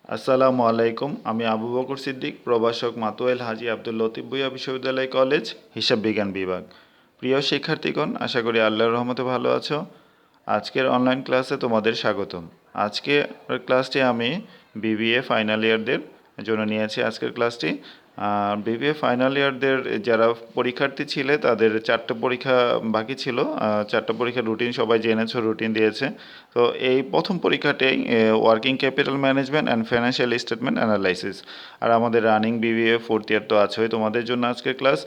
আসসালামু আলাইকুম। আমি আবু বকর সিদ্দিক, প্রভাষক মাতোয়াইল হাজী আব্দুল লতিফ ভূঁইয়া বিশ্ববিদ্যালয় কলেজ, হিসাব বিজ্ঞান বিভাগ। প্রিয় শিক্ষার্থীগণ, আশা করি আল্লাহর রহমতে ভালো আছো। আজকের অনলাইন ক্লাসে তোমাদের স্বাগতম। আজকে ক্লাসটি আমি বিবিএ ফাইনাল ইয়ারদের জন্য নিয়েছি আজকের ক্লাসটি। বিবিএ ফাইনাল ইয়ারদের যারা পরীক্ষার্থী ছিলে তাদের 4টা পরীক্ষা বাকি ছিল। 4টা পরীক্ষার রুটিন সবাই জেনেছো, রুটিন দিয়েছে। তো এই প্রথম পরীক্ষাটাই working capital management and financial statement analysis. আর আমাদের রানিং বিবিএ ফোর্থ ইয়ার তো আছেই তোমাদের জন্য আজকের ক্লাস।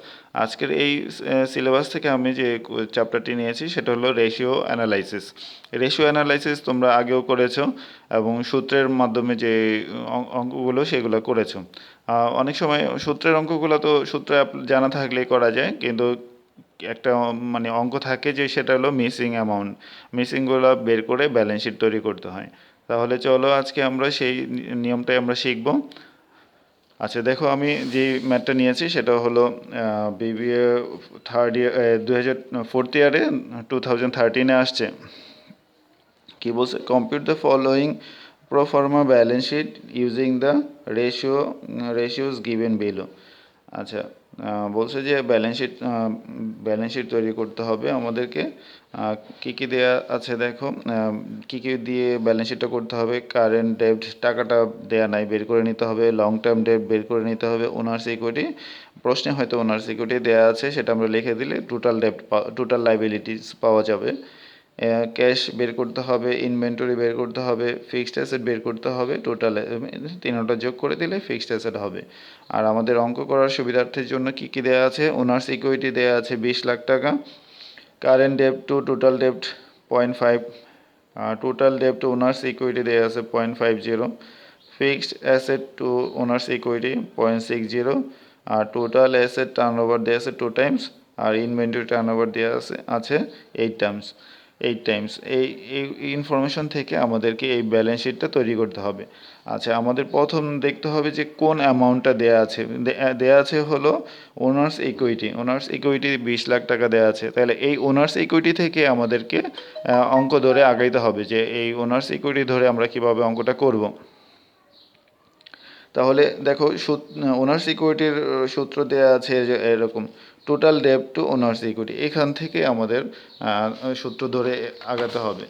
আজকের এই সিলেবাস থেকে আমি যে চ্যাপ্টারটি নিয়েছি সেটা হলো রেশিও অ্যানালাইসিস। রেশিও অ্যানালাইসিস তোমরা আগেও করেছো এবং সূত্রের মাধ্যমে যে অঙ্কগুলো সেগুলো করেছো। অনেক সময় সূত্রের অঙ্কগুলো তো সূত্র জানা থাকলেই করা যায়, কিন্তু একটা মানে অঙ্ক থাকে যে সেটা হলো মিসিং অ্যামাউন্ট। মিসিংগুলো বের করে ব্যালেন্স শিট তৈরি করতে হয়। তাহলে চলো আজকে আমরা সেই নিয়মটাই আমরা শিখব। আচ্ছা দেখো, আমি যে ম্যাথটা নিয়েছি সেটা হলো বিবিএ থার্ড ইয়ার 4th ইয়ারে 2013-এ আসছে। কি বলছে? Compute the following proforma balance sheet using the ratios given below. আচ্ছা, বলছে যে ব্যালেন্স শিট তৈরি করতে হবে আমাদেরকে। কি কি দেয়া আছে দেখো, কি কি দিয়ে ব্যালেন্স শিটটা করতে হবে। কারেন্ট ডেব্ট, টাকাটা দেয়া নাই, বের করে নিতে হবে। লং টার্ম ডেব্ট বের করে নিতে হবে। ওনার্স ইকুইটি, প্রশ্নে হয়তো ওনার্স ইকুইটি দেয়া আছে, সেটা আমরা লিখে দিলে টোটাল লাইবিলিটিস পাওয়া যাবে। ক্যাশ বের করতে হবে, ইনভেন্টরি বের করতে হবে, ফিক্সড অ্যাসেট বের করতে হবে। টোটাল তিনটা যোগ করে দিলে ফিক্সড অ্যাসেট হবে। আর আমাদের অঙ্ক করার সুবিধার্থের জন্য কি কি দেয়া আছে? ওনার্স ইকুইটি দেয়া আছে 20 লাখ টাকা। Current ডেপ্ট two total ডেপ্ট 0.5, total ডেপ্ট two owners equity দেয়া আছে 0.50, fixed asset two owners equity 0.60, আর টোটাল অ্যাসেট টার্নওভার দেয়া আছে 2 টাইমস, আর ইনভেন্টরি টার্নওভার দেয়া আছে 8 টাইমস। এই ইনফরমেশন থেকে আমাদেরকে এই ব্যালেন্স শিটটা তৈরি করতে হবে। আচ্ছা, আমাদের প্রথম দেখতে হবে যে কোন অ্যামাউন্টটা দেয়া আছে। দেয়া আছে হলো ওনার্স ইকুইটি 20 লাখ টাকা দেয়া আছে। তাহলে এই ওনার্স ইকুইটি থেকে আমাদেরকে অঙ্ক ধরে আগাইতে হবে যে এই ওনার্স ইকুইটি ধরে আমরা কিভাবে অঙ্কটা করব। তাহলে দেখো, ওনার্স ইকুইটির সূত্র দেওয়া আছে যে এরকম, টোটাল ডেপ্ট টু ওনার্স ইকুইটি। এখান থেকে আমাদের সূত্র ধরে আগাতে হবে।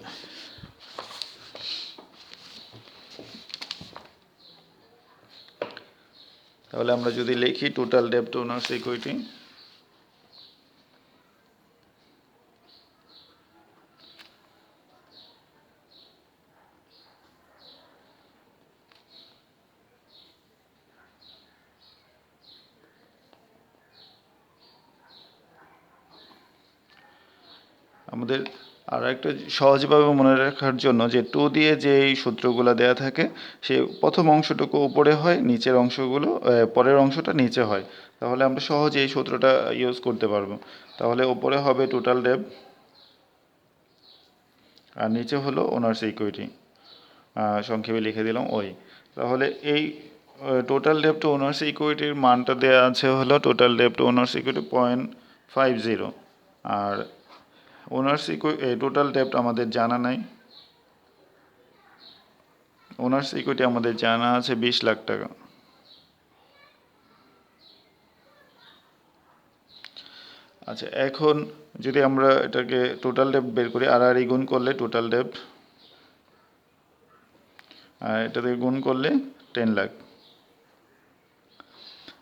তাহলে আমরা যদি লিখি টোটাল ডেপ্ট টু ওনার্স ইকুইটি, আমাদের আর একটা সহজভাবে মনে রাখার জন্য যে 2 দিয়ে যে এই সূত্রগুলো দেয়া থাকে, সেই প্রথম অংশটুকু উপরে হয়, নিচের অংশগুলো পরের অংশটা নিচে হয়। তাহলে আমরা সহজে এই সূত্রটা ইউজ করতে পারবো। তাহলে উপরে হবে টোটাল ডেপ্ট আর নিচে হলো ওনার্স ইকুইটি, সংক্ষেপে লিখে দিলাম ওই। তাহলে এই টোটাল ডেপ্ট টু ওনার্স ইকুইটির মানটা দেওয়া আছে হলো টোটাল ডেপ্ট টু ওনার্স ইকুইটি 0.50, আর টোটাল ডেপ্ট আমাদের জানা নাই। ওনার্স ইকুইটি আমাদের জানা আছে 20 লাখ টাকা। আচ্ছা, এখন যদি আমরা এটাকে টোটাল ডেপ্ট বের করি, আর গুণ করলে টোটাল ডেপ্ট, আর এটাতে গুণ করলে 10 লাখ।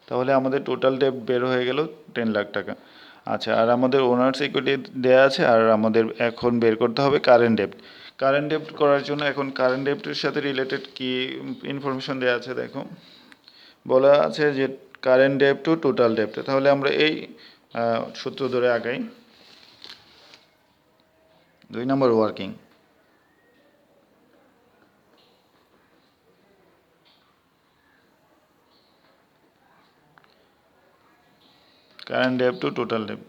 তাহলে আমাদের টোটাল ডেপ্ট বের হয়ে গেল 10 লাখ টাকা। আচ্ছা, আর আমাদের ওনার্স ইকুইটি দেওয়া আছে, আর আমাদের এখন বের করতে হবে কারেন্ট ডেপ্ট। কারেন্ট ডেপ্ট করার জন্য এখন কারেন্ট ডেপ্টের সাথে রিলেটেড কি ইনফরমেশন দেওয়া আছে দেখো, বলা আছে যে কারেন্ট ডেপ্ট টু টোটাল ডেপ্ট। তাহলে আমরা এই সূত্র ধরে আগাই। 2 নম্বর ওয়ার্কিং, কারেন্ট ডেপ্ট টু টোটাল ডেপ্ট।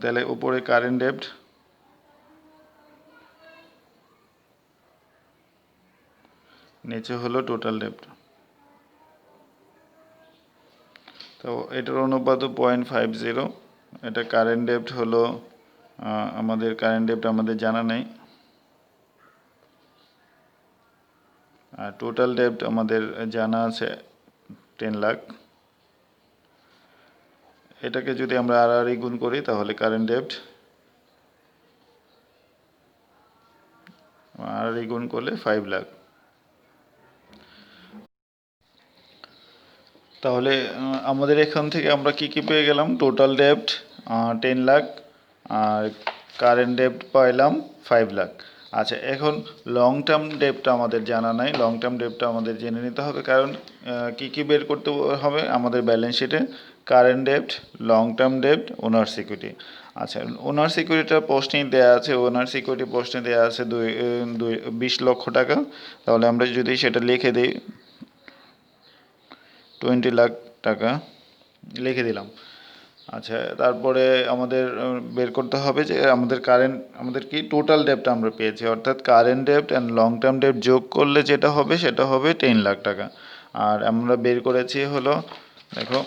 তাহলে উপরে কারেন্ট ডেপ্ট, নিচে হলো টোটাল ডেপ্ট। তো এটার অনুপাত 0.50, এটা কারেন্ট ডেপ্ট হলো আমাদের কারেন্ট ডেপ্ট আমাদের জানা নেই, আর টোটাল ডেপ্ট আমাদের জানা আছে 10 লাখ। এটাকে যদি আমরা আর গুণ করি তাহলে কারেন্ট ডেপ্ট আর গুণ করলে 5 লাখ। তাহলে আমাদের এখান থেকে আমরা কি কি পেয়ে গেলাম? টোটাল ডেপ্ট 10 লাখ আর কারেন্ট ডেপ্ট পাইলাম 5 লাখ। আচ্ছা, এখন লং টার্ম ডেপ্টটা আমাদের জানা নাই। লং টার্ম ডেপ্টটা আমাদের জেনে নিতে হবে, কারণ কি কি বের করতে হবে আমাদের ব্যালেন্স শিটে? কারেন্ট ডেপ্ট, লং টার্ম ডেপ্ট, ওনার সিকিউরিটি। আচ্ছা, ওনার সিকিউরিটিটা প্রশ্নেই দেওয়া আছে, ওনার সিকিউরিটি প্রশ্নে দেওয়া আছে 20 লক্ষ টাকা। তাহলে আমরা যদি সেটা লিখে দিই 20 লাখ টাকা লিখে দিলাম। আচ্ছা, তারপরে আমাদের বের করতে হবে যে আমাদের কি টোটাল ডেপ্ট আমরা পেয়েছি, অর্থাৎ কারেন্ট ডেপ্ট অ্যান্ড লং টার্ম ডেপ্ট যোগ করলে যেটা হবে সেটা হবে 10 লাখ টাকা। আর আমরা বের করেছি হলো, দেখো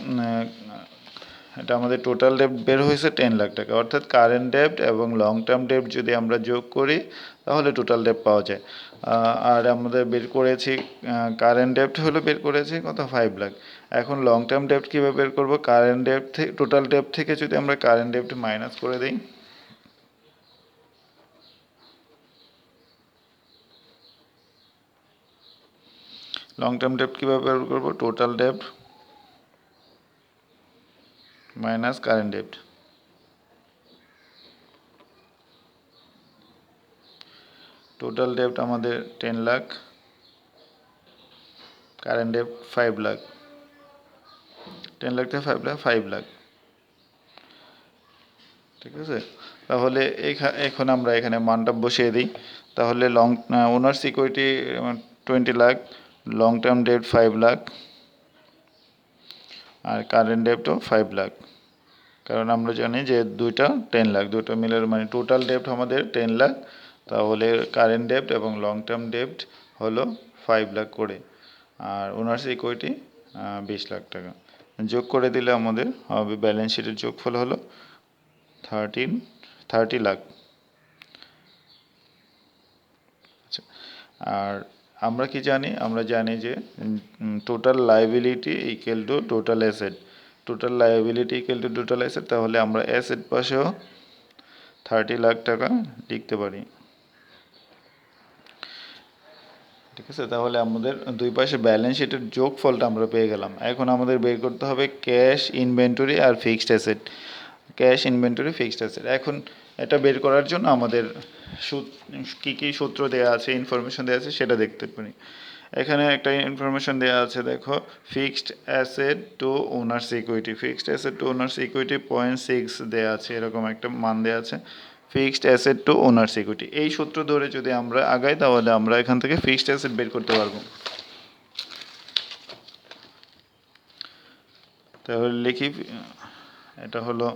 এটা আমাদের টোটাল ডেপ্ট বের হয়েছে 10 লাখ টাকা, অর্থাৎ কারেন্ট ডেপ্ট এবং লং টার্ম ডেপ্ট যদি আমরা যোগ করি তাহলে টোটাল ডেপ্ট পাওয়া যায়। আর আমাদের বের করেছি কারেন্ট ডেপ্ট হলো বের করেছি কত? 5 লাখ। এখন লং টার্ম ডেপ্ট কীভাবে বের করবো? কারেন্ট ডেপ্ট থেকে, টোটাল ডেপ্ট থেকে যদি আমরা কারেন্ট ডেপ্ট মাইনাস করে দিই, লং টার্ম ডেপ্ট কীভাবে বের করবো? Total ডেপ্ট minus current ডেপ্ট। টোটাল ডেপ্ট আমাদের 10 লাখ, কারেন্ট ডেপ্ট 5 লাখ। 10 লাখ থেকে 5 লাখ, ঠিক আছে? তাহলে এখন আমরা এখানে মানটা বসিয়ে দিই। তাহলে owner security 20 lakh, long term ডেপ্ট 5 লাখ, আর কারেন্ট ডেপ্টও 5 লাখ। কারণ আমরা জানি যে দুইটা 10 লাখ, দুটো মিলে মানে টোটাল ডেপ্ট আমাদের 10 লাখ। তাহলে কারেন্ট ডেপ্ট এবং লং টার্ম ডেপ্ট হলো 5 লাখ করে, আর ওনার সিকিউরিটি 20 লাখ টাকা। যোগ করে দিলে আমাদের হবে, ব্যালেন্স শিটের যোগফল হলো 30 লাখ। আচ্ছা, আর আমরা কি জানি? আমরা জানি যে total liability equal to total asset. Total liability equal to total asset, তাহলে আমরা অ্যাসেট পাশেও 30 লাখ টাকা লিখতে পারি, ঠিক আছে? তাহলে আমাদের দুই পাশে ব্যালেন্স শিটের যোগফলটা আমরা পেয়ে গেলাম। এখন আমাদের বের করতে হবে ক্যাশ, ইনভেন্টরি আর fixed asset. Cash, inventory, fixed asset. এখন এটা বের করার জন্য আমাদের কী কী সূত্র দেওয়া আছে, ইনফরমেশন দেওয়া আছে সেটা দেখতে পারি। এখানে একটা ইনফরমেশন দেওয়া আছে, দেখো, fixed asset to owner security. Fixed asset to owner security 0.6 দেওয়া আছে, এরকম একটা মান দেওয়া আছে। Fixed asset to owner security, এই সূত্র ধরে যদি আমরা আগাই তাহলে আমরা এখান থেকে ফিক্সড অ্যাসেট বের করতে পারবো। তাহলে লিখি, এটা হলো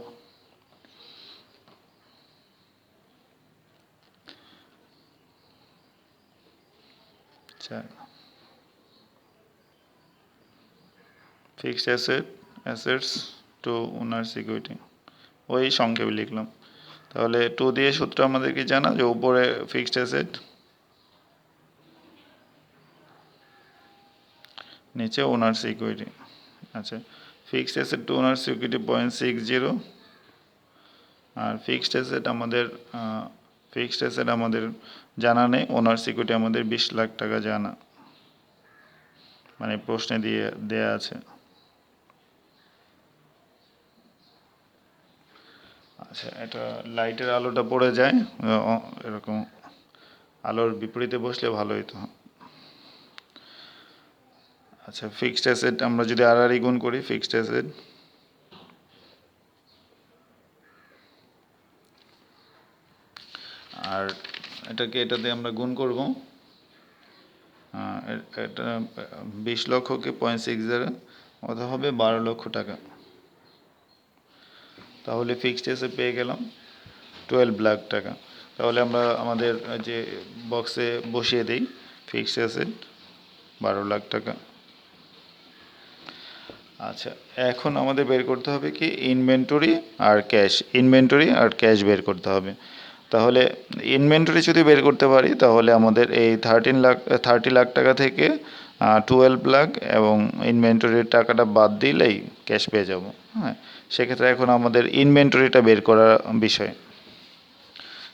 fixed assets to owner security, ওই সংক্ষেপে লিখলাম। তাহলে টু দিয়ে সূত্র আমাদের কি জানা, যে উপরে ফিক্সড অ্যাসেট, নিচে ওনার সিকিউরিটি। আচ্ছা, fixed asset to owner security 0.60, আর ফিক্সড অ্যাসেট আমাদের জানা নেই, ওনার সিকিউরিটি আমাদের 20 লাখ টাকা জানা, মানে প্রশ্নে দেয়া আছে। আচ্ছা, এটা লাইটের আলোটা পড়ে যায়, এরকম আলোর বিপরীতে বসলে ভালো হতো। আচ্ছা, ফিক্সড অ্যাসেট আমরা যদি আর গুণ করি, ফিক্সড অ্যাসেট আর এটাতে আমরা গুণ করব, এটা 20 লক্ষকে 0.60, অথবা হবে 12 লক্ষ টাকা। তাহলে ফিক্সড অ্যাসেট পেয়ে গেলাম 12 লাখ টাকা। তাহলে আমরা আমাদের যে বক্সে বসিয়ে দিই ফিক্সড অ্যাসেট 12 লাখ টাকা। আচ্ছা, এখন আমাদের বের করতে হবে কি ইনভেন্টরি আর ক্যাশ বের করতে হবে। তাহলে ইনভেন্টরি যদি বের করতে পারি তাহলে আমাদের এই 30 লাখ টাকা থেকে 12 লাখ এবং ইনভেন্টরির টাকাটা বাদ দিলেই ক্যাশ পেয়ে যাব। হ্যাঁ, সেক্ষেত্রে এখন আমাদের ইনভেন্টরিটা বের করার বিষয়।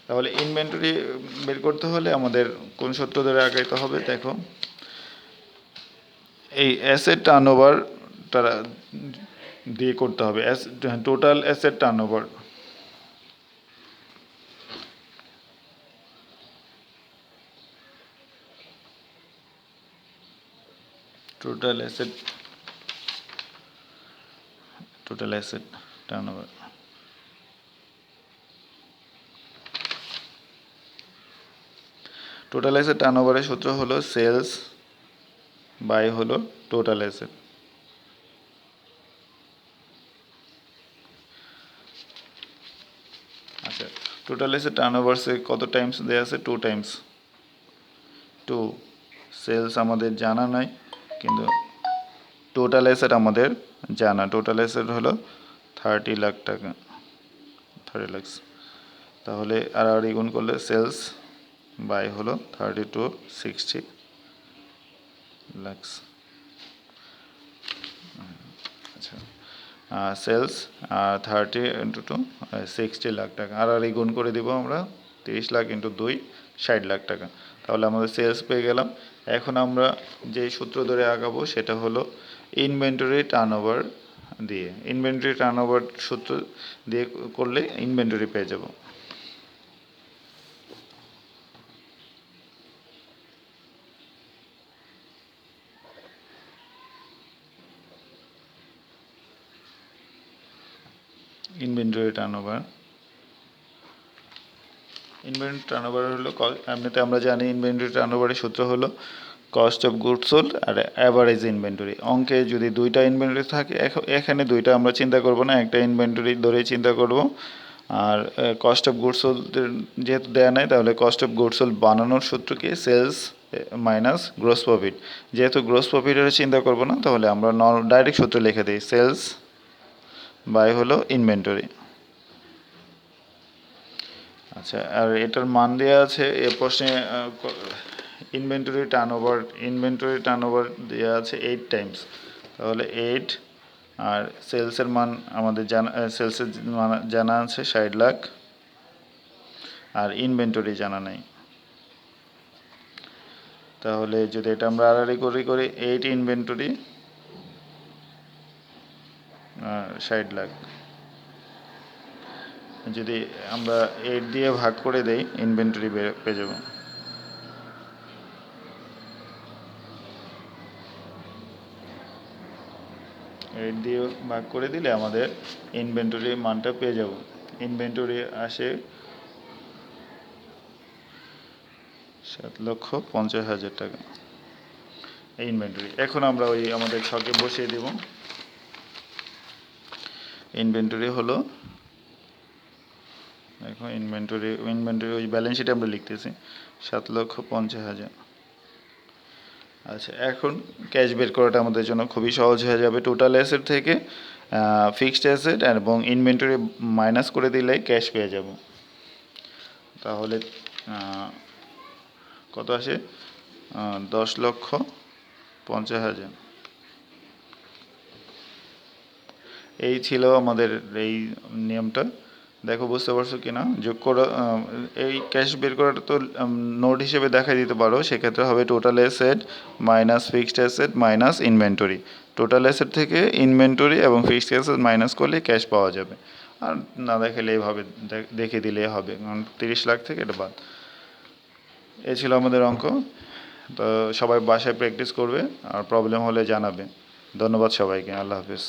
তাহলে ইনভেন্টরি বের করতে হলে আমাদের কোন সূত্র ধরে আগাইতে হবে দেখো, এই অ্যাসেট টার্নওভার তারা দিয়ে করতে হবে। Total asset turnover, total asset turnover. Total asset টার্নওভারের সূত্র হলো সেলস বাই হলো টোটাল অ্যাসেট। আচ্ছা, টোটাল অ্যাসেট টার্নওভারসে কত টাইমস দেয়া আছে? 2 টাইমস। 2 সেলস আমাদের জানা নাই, কিন্তু টোটাল অ্যাসেট আমাদের জানা। টোটাল অ্যাসেট হলো 30 লাখ টাকা, 30 লাখ। তাহলে আর গুণ করলে সেলস বাই হলো 32 60 লাখ। আচ্ছা, সেলস 30 ইন্টু 2 60 লাখ টাকা। আর গুণ করে দিব আমরা 30 লাখ ইন্টু 2 60 লাখ টাকা। তাহলে আমাদের সেলস পেয়ে গেলাম। এখন আমরা যে সূত্র ধরে আগাবো সেটা হলো ইনভেন্টরি টার্নওভার দিয়ে। ইনভেন্টরি টার্নওভার সূত্র দিয়ে করলে ইনভেন্টরি পেয়ে যাব। ইনভেন্টরি টার্নওভার হলো এমনিতে আমরা জানি ইনভেন্টরি টার্নওভারের সূত্র হলো কস্ট অফ গুডস সোল্ড আর অ্যাভারেজ ইনভেন্টরি। অঙ্কে যদি দুইটা ইনভেন্টরি থাকে, এখানে দুইটা আমরা চিন্তা করব না, একটা ইনভেন্টরি ধরেই চিন্তা করব। আর কস্ট অফ গুডস সোল্ড যেহেতু দেয়া নাই, তাহলে কস্ট অফ গুডস সোল্ড বানানোর সূত্র কি? Sales minus gross profit. যেহেতু গ্রোস প্রফিটের চিন্তা করব না, তাহলে আমরা ডাইরেক্ট সূত্র লিখে দিই, সেলস বাই হলো ইনভেন্টরি। আচ্ছা, আর এটার মান দেওয়া আছে এ প্রশ্নে। ইনভেন্টরি টার্নওভার দেওয়া আছে 8 টাইমস। তাহলে 8, আর সেলসের মান আমাদের জানা আছে 60 লাখ, আর ইনভেন্টরি জানা নাই। তাহলে যদি এটা আমরা আড়াআড়ি করি 8 ইনভেন্টরি 60 লাখ, যদি আমরা 8 দিয়ে ভাগ করে দেই ইনভেন্টরি পেয়ে যাব। এইট দিয়ে ভাগ করে দিলে আমাদের ইনভেন্টরির মানটা পেয়ে যাব। ইনভেন্টরি আসে 7,50,000 টাকা এই ইনভেন্টরি। এখন আমরা ওই আমাদের ছকে বসিয়ে দেব। ইনভেন্টরি হলো, দেখো ইনভেন্টরি ওই ব্যালেন্স শিটে আমরা লিখতেছি 7,50,000। আচ্ছা, এখন ক্যাশ বের করাটা আমাদের জন্য খুবই সহজ হয়ে যাবে। টোটাল অ্যাসেট থেকে ফিক্সড অ্যাসেট এবং ইনভেন্টরি মাইনাস করে দিলে ক্যাশ পেয়ে যাব। তাহলে কত আসে? 10,50,000। এই ছিল আমাদের এই নিয়মটা। দেখো বুঝতে পারছো কিনা? যোগ করা, এই ক্যাশ বের করাটা তো নোট হিসেবে দেখাই দিতে পারো। সেক্ষেত্রে হবে total asset minus fixed asset minus inventory. Total asset থেকে ইনভেন্টরি এবং ফিক্সড অ্যাসেট মাইনাস করলে ক্যাশ পাওয়া যাবে। আর না দেখালে এইভাবে দেখে দিলেই হবে, কারণ 30 লাখ থেকে এটা বাদ। এই ছিল আমাদের অঙ্ক। তো সবাই বাসায় প্র্যাকটিস করবে, আর প্রবলেম হলে জানাবে। ধন্যবাদ সবাইকে। আল্লাহ হাফিজ।